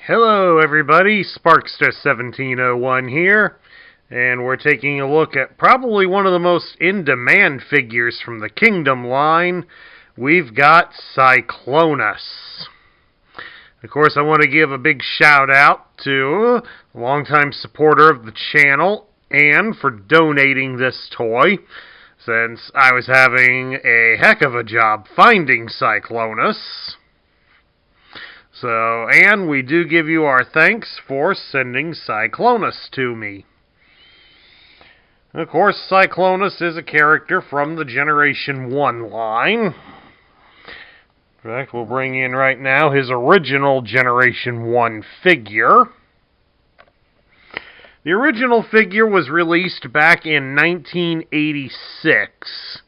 Hello everybody, Sparkster1701 here, and we're taking a look at probably one of the most in-demand figures from the Kingdom line. We've got Cyclonus. Of course, I want to give a big shout out to a longtime supporter of the channel, Anne, for donating this toy, since I was having a heck of a job finding Cyclonus. So, Anne, we do give you our thanks for sending Cyclonus to me. Of course, Cyclonus is a character from the Generation 1 line. In fact, we'll bring in right now his original Generation 1 figure. The original figure was released back in 1986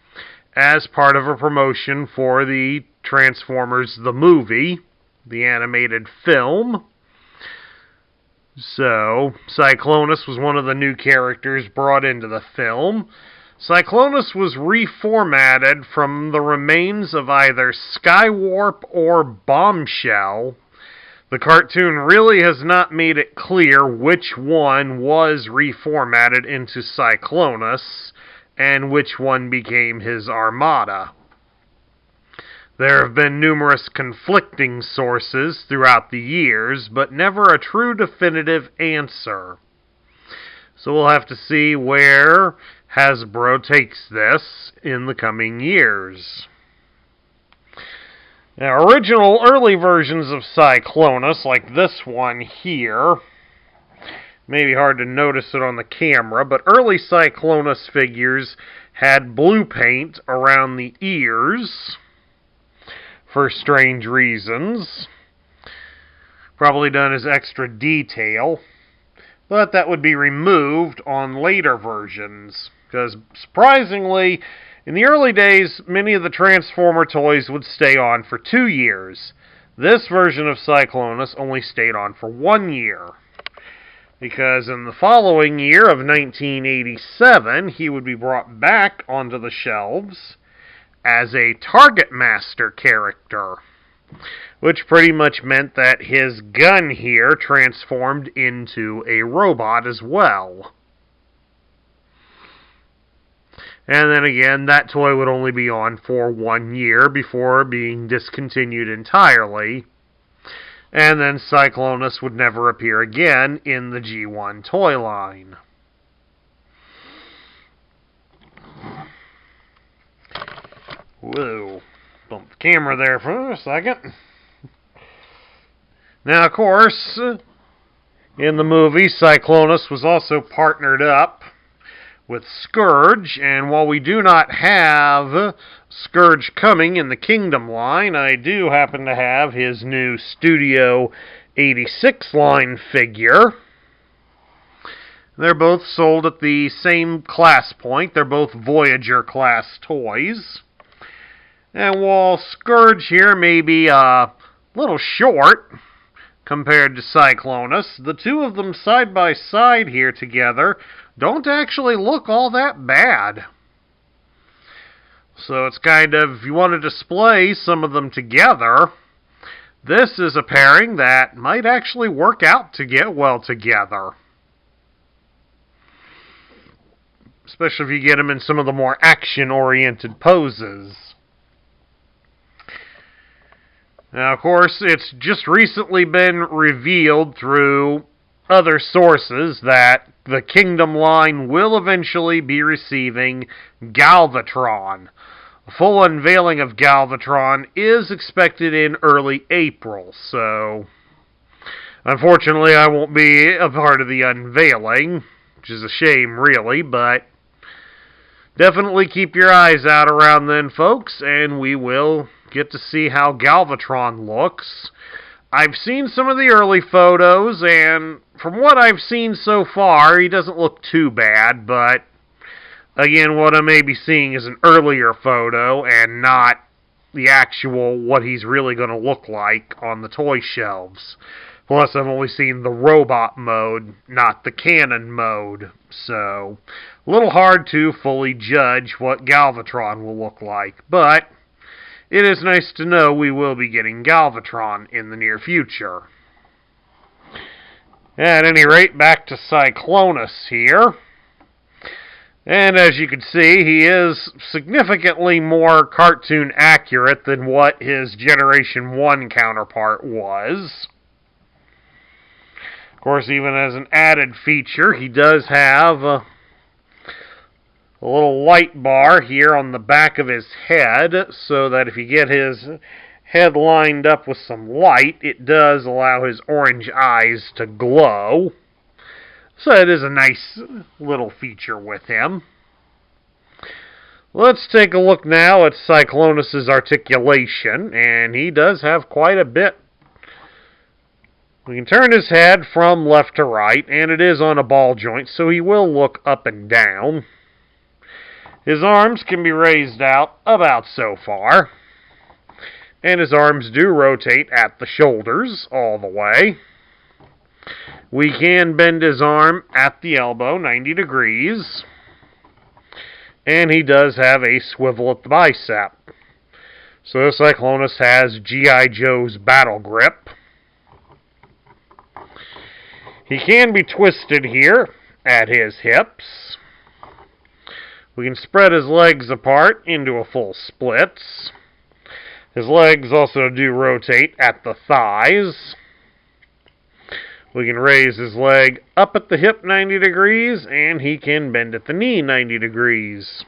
as part of a promotion for the Transformers the movie, the animated film. So, Cyclonus was one of the new characters brought into the film. Cyclonus was reformatted from the remains of either Skywarp or Bombshell. The cartoon really has not made it clear which one was reformatted into Cyclonus and which one became his armada. There have been numerous conflicting sources throughout the years, but never a true definitive answer. So we'll have to see where Hasbro takes this in the coming years. Now, original early versions of Cyclonus, like this one here, may be hard to notice it on the camera, but early Cyclonus figures had blue paint around the ears for strange reasons. Probably done as extra detail. But that would be removed on later versions. Because, surprisingly, in the early days, many of the Transformer toys would stay on for 2 years. This version of Cyclonus only stayed on for 1 year. Because in the following year of 1987, he would be brought back onto the shelves as a Target Master character, which pretty much meant that his gun here transformed into a robot as well. And then again, that toy would only be on for 1 year before being discontinued entirely, and then Cyclonus would never appear again in the G1 toy line. Whoa, bump the camera there for a second. Now, of course, in the movie, Cyclonus was also partnered up with Scourge, and while we do not have Scourge coming in the Kingdom line, I do happen to have his new Studio 86 line figure. They're both sold at the same class point. They're both Voyager class toys. And while Scourge here may be a little short compared to Cyclonus, the two of them side by side here together don't actually look all that bad. So it's kind of, if you want to display some of them together, this is a pairing that might actually work out to get well together. Especially if you get them in some of the more action-oriented poses. Now, of course, it's just recently been revealed through other sources that the Kingdom line will eventually be receiving Galvatron. A full unveiling of Galvatron is expected in early April, so unfortunately I won't be a part of the unveiling, which is a shame really, but definitely keep your eyes out around then, folks, and we will get to see how Galvatron looks. I've seen some of the early photos, and from what I've seen so far, he doesn't look too bad, but again, what I may be seeing is an earlier photo and not the actual what he's really going to look like on the toy shelves. Plus, I've only seen the robot mode, not the cannon mode, so a little hard to fully judge what Galvatron will look like, but it is nice to know we will be getting Galvatron in the near future. At any rate, back to Cyclonus here. And as you can see, he is significantly more cartoon accurate than what his Generation 1 counterpart was. Of course, even as an added feature, he does have a little light bar here on the back of his head, so that if you get his head lined up with some light, it does allow his orange eyes to glow. So it is a nice little feature with him. Let's take a look now at Cyclonus' articulation, and he does have quite a bit. We can turn his head from left to right, and it is on a ball joint, so he will look up and down. His arms can be raised out about so far, and his arms do rotate at the shoulders all the way. We can bend his arm at the elbow 90 degrees, and he does have a swivel at the bicep. So Cyclonus has G.I. Joe's battle grip. He can be twisted here at his hips. We can spread his legs apart into a full splits. His legs also do rotate at the thighs. We can raise his leg up at the hip 90 degrees, and he can bend at the knee 90 degrees.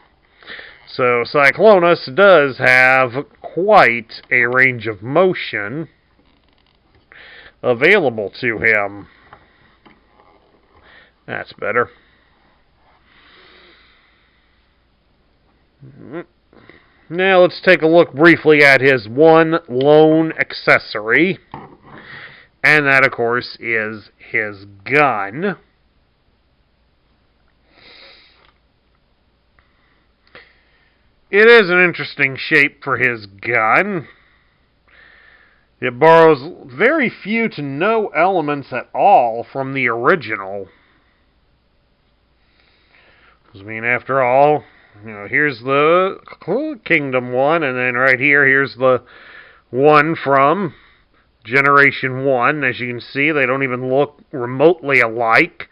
So Cyclonus does have quite a range of motion available to him. That's better. Now let's take a look briefly at his one lone accessory. And that, of course, is his gun. It is an interesting shape for his gun. It borrows very few to no elements at all from the original. I mean, after all, here's the Kingdom one, and then right here, here's the one from Generation 1. As you can see, they don't even look remotely alike,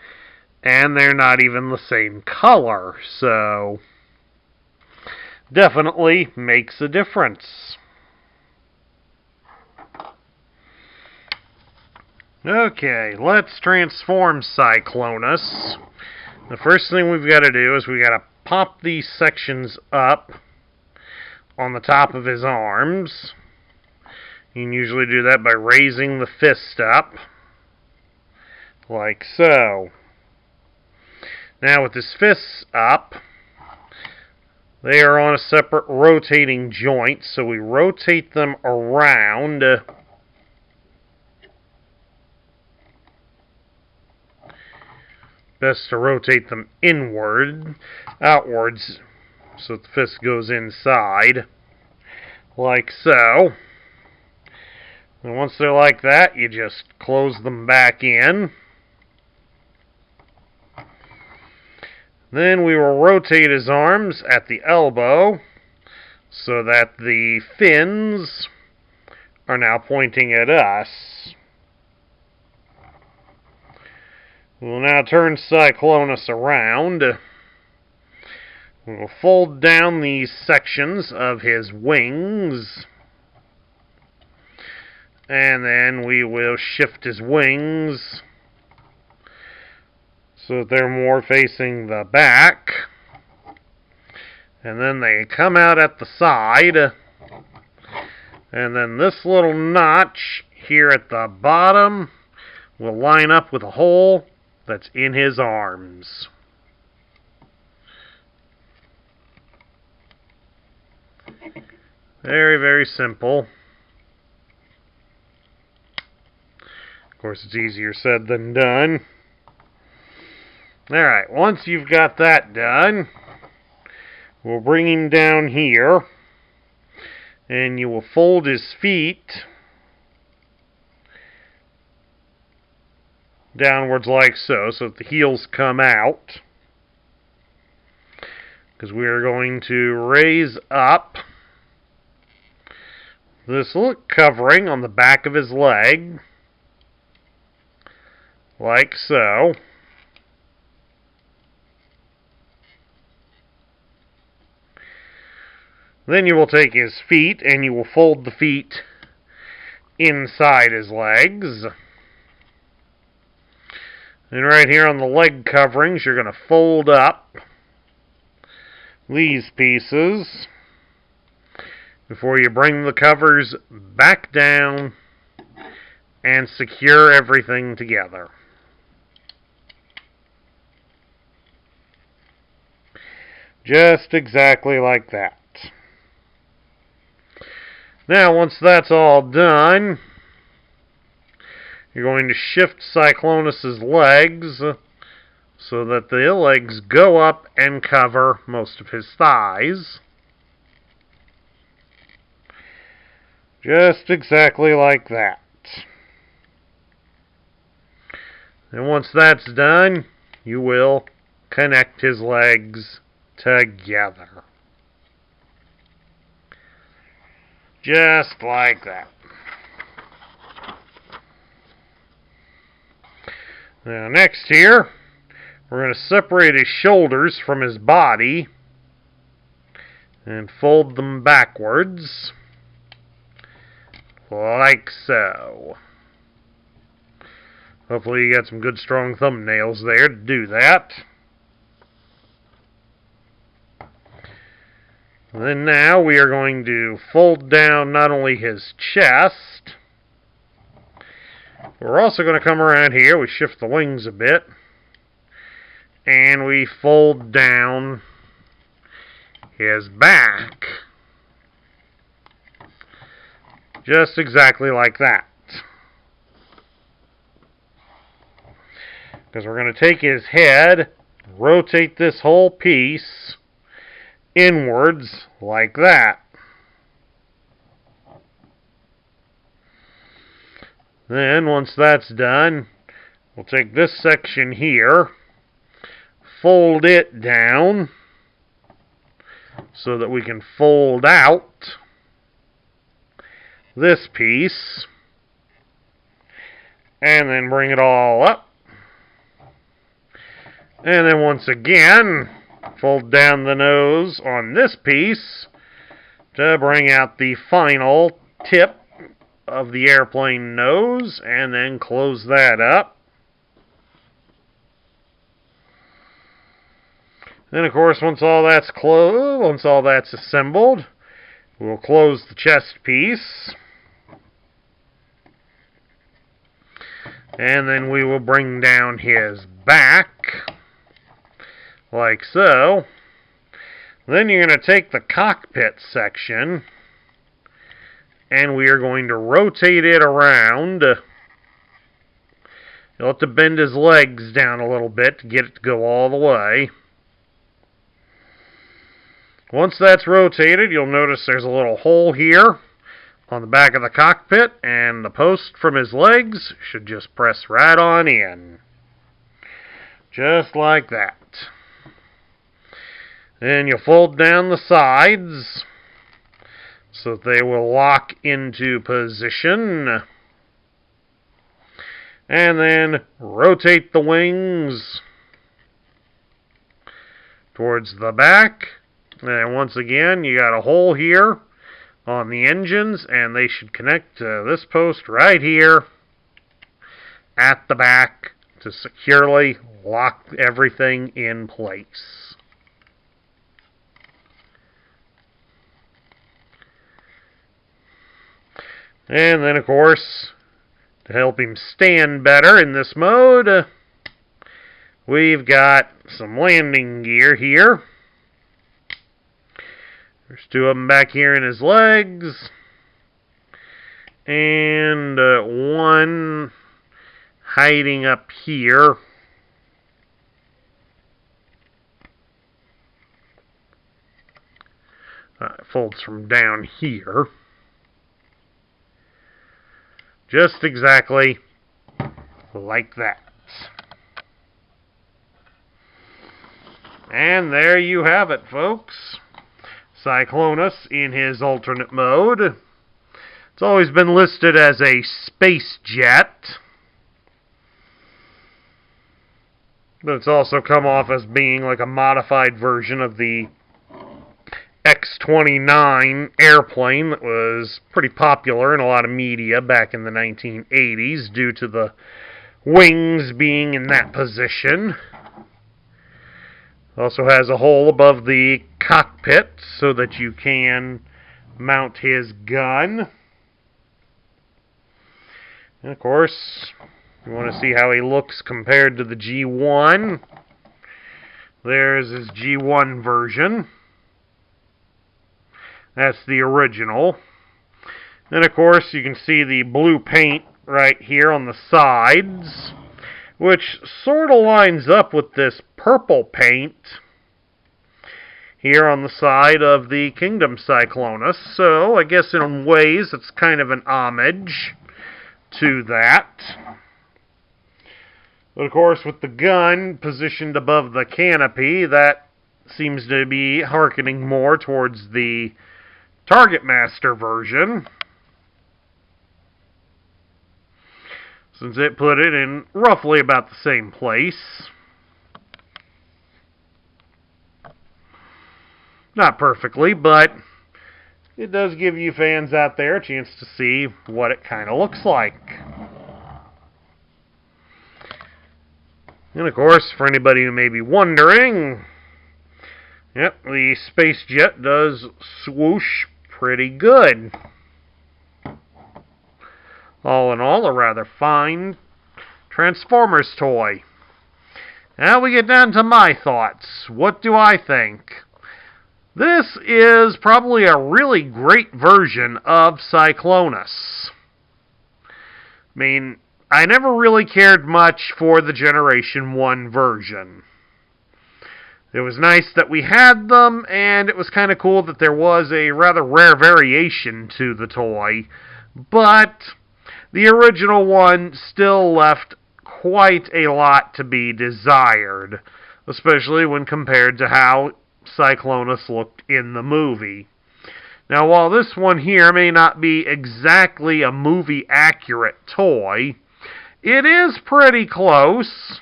and they're not even the same color, so definitely makes a difference. Okay, let's transform Cyclonus. The first thing we've got to do is we've got to pop these sections up on the top of his arms. You can usually do that by raising the fist up, like so. Now with his fists up, they are on a separate rotating joint, so we rotate them around. Best to rotate them outwards, so the fist goes inside, like so. And once they're like that, you just close them back in. Then we will rotate his arms at the elbow so that the fins are now pointing at us. We'll now turn Cyclonus around. We'll fold down these sections of his wings. And then we will shift his wings so that they're more facing the back. And then they come out at the side. And then this little notch here at the bottom will line up with a hole that's in his arms. Very, very simple. Of course, it's easier said than done. Alright, once you've got that done, we'll bring him down here, and you will fold his feet downwards like so that the heels come out. Because we are going to raise up this little covering on the back of his leg, like so. Then you will take his feet and you will fold the feet inside his legs. And right here on the leg coverings, you're going to fold up these pieces before you bring the covers back down and secure everything together. Just exactly like that. Now, once that's all done, you're going to shift Cyclonus's legs so that the legs go up and cover most of his thighs. Just exactly like that. And once that's done, you will connect his legs together. Just like that. Now next here, we're going to separate his shoulders from his body and fold them backwards, like so. Hopefully you got some good strong thumbnails there to do that. Then now we are going to fold down not only his chest, we're also going to come around here, we shift the wings a bit, and we fold down his back. Just exactly like that. Because we're going to take his head, rotate this whole piece inwards like that. Then once that's done, we'll take this section here, fold it down so that we can fold out this piece, and then bring it all up. And then once again, fold down the nose on this piece to bring out the final tip of the airplane nose, and then close that up. Then of course once all that's assembled, we'll close the chest piece. And then we will bring down his back like so. Then you're going to take the cockpit section and we are going to rotate it around. You'll have to bend his legs down a little bit to get it to go all the way. Once that's rotated, you'll notice there's a little hole here on the back of the cockpit, and the post from his legs should just press right on in. Just like that. Then you'll fold down the sides so that they will lock into position. And then rotate the wings towards the back. And once again, you got a hole here on the engines, and they should connect to this post right here at the back to securely lock everything in place. And then, of course, to help him stand better in this mode, we've got some landing gear here. There's two of them back here in his legs, and one hiding up here. It folds from down here. Just exactly like that. And there you have it, folks. Cyclonus in his alternate mode. It's always been listed as a space jet. But it's also come off as being like a modified version of the X-29 airplane that was pretty popular in a lot of media back in the 1980s due to the wings being in that position. Also has a hole above the cockpit so that you can mount his gun. And of course, you want to see how he looks compared to the G1. There's his G1 version. That's the original. Then, of course, you can see the blue paint right here on the sides, which sort of lines up with this purple paint here on the side of the Kingdom Cyclonus. So, I guess in ways it's kind of an homage to that. But, of course, with the gun positioned above the canopy, that seems to be hearkening more towards the Target Master version, since it put it in roughly about the same place. Not perfectly, but it does give you fans out there a chance to see what it kind of looks like. And of course, for anybody who may be wondering, yep, the space jet does swoosh pretty good. All in all, a rather fine Transformers toy. Now we get down to my thoughts. What do I think? This is probably a really great version of Cyclonus. I mean, I never really cared much for the Generation 1 version. It was nice that we had them, and it was kind of cool that there was a rather rare variation to the toy. But the original one still left quite a lot to be desired, especially when compared to how Cyclonus looked in the movie. Now, while this one here may not be exactly a movie-accurate toy, it is pretty close.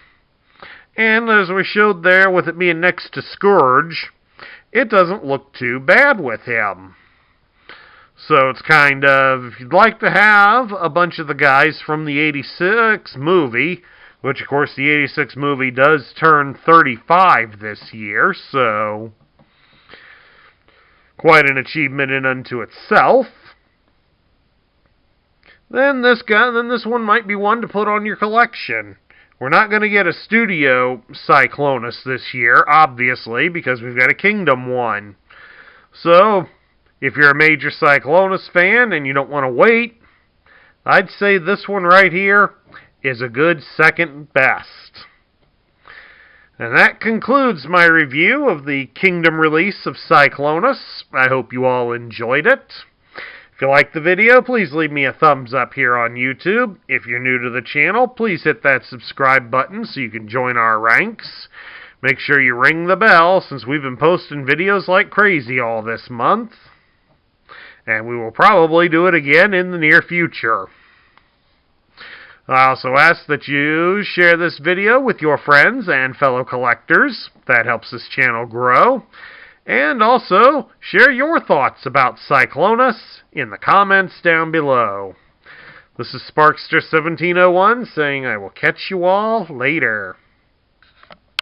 And as we showed there, with it being next to Scourge, it doesn't look too bad with him. So it's kind of, if you'd like to have a bunch of the guys from the 86 movie, which of course the 86 movie does turn 35 this year, so quite an achievement in unto itself, then this one might be one to put on your collection. We're not going to get a Studio Cyclonus this year, obviously, because we've got a Kingdom one. So, if you're a major Cyclonus fan and you don't want to wait, I'd say this one right here is a good second best. And that concludes my review of the Kingdom release of Cyclonus. I hope you all enjoyed it. If you liked the video, please leave me a thumbs up here on YouTube. If you're new to the channel, please hit that subscribe button so you can join our ranks. Make sure you ring the bell, since we've been posting videos like crazy all this month. And we will probably do it again in the near future. I also ask that you share this video with your friends and fellow collectors. That helps this channel grow. And also, share your thoughts about Cyclonus in the comments down below. This is Sparkster1701 saying I will catch you all later.